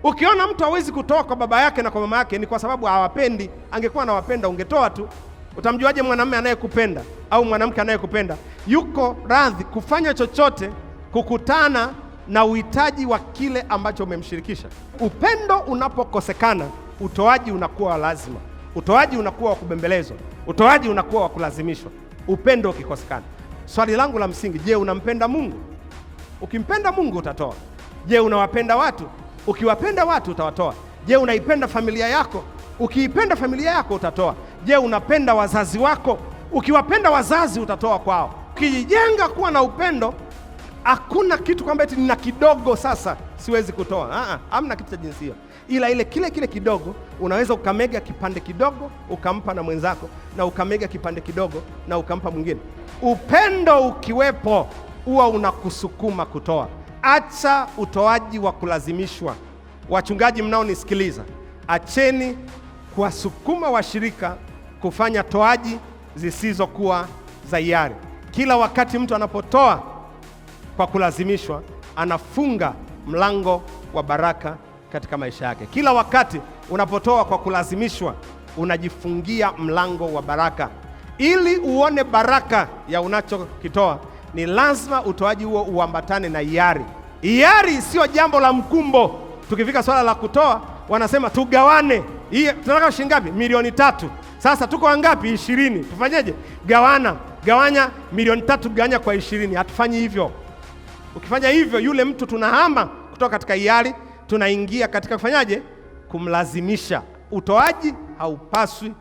Ukiona mtu hawezi kutoa kwa baba yake na kwa mama yake, ni kwa sababu hawapendi. Angekuwa anawapenda ungetoa tu. Utamjuaje mwanamume anayekupenda au mwanamke anayekupenda? Yuko radhi kufanya chochote kukutana na uhitaji wa kile ambacho umemshirikisha. Upendo unapokosekana, utoaji unakuwa lazima, utoaji unakuwa wa kubembelezwa, utoaji unakuwa wa kulazimishwa. Upendo ukikosekana, swali langu la msingi, je, unampenda Mungu? Ukimpenda Mungu utatoa. Je, unawapenda watu? Ukiwapenda watu utawatoa. Je, unaipenda familia yako? Ukiipenda familia yako utatoa. Je, unapenda wazazi wako? Ukiwapenda wazazi utatoa kwao. Ukijenga kuwa na upendo, hakuna kitu kwamba eti nina kidogo sasa siwezi kutoa. Hamna kitu cha jinsi hiyo. Ila ile kile kidogo unaweza ukamega kipande kidogo ukampa na mwenzako, na ukamega kipande kidogo na ukampa mwingine. Upendo ukiwepo huwa unakusukuma kutoa. Acha utoaji wa kulazimishwa. Wachungaji mnaonisikiliza, acheni kuwasukuma washirika kufanya toaji zisizokuwa za hiari. Kila wakati mtu anapotoa kwa kulazimishwa, anafunga mlango wa baraka katika maisha yake. Kila wakati unapotoa kwa kulazimishwa, unajifungia mlango wa baraka. Ili uone baraka ya unachokitoa, ni lazima utoaji huo uambatane na hiari. Hiari sio jambo la mkumbo. Tukifika swala la kutoa, wanasema tugawane. Hii tunataka shilingi ngapi? Milioni 3. Sasa tuko wangapi? 20. Tufanyeje? Gawanya milioni 3 gawanya kwa 20. Hatufanyi hivyo. Ukifanya hivyo, yule mtu tunahama kutoka katika hiari, tunaingia katika kufanyaje? Kumlazimisha. Utoaji haupaswi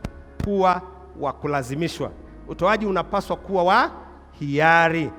kuwa wa kulazimishwa. Utoaji unapaswa kuwa wa hiari.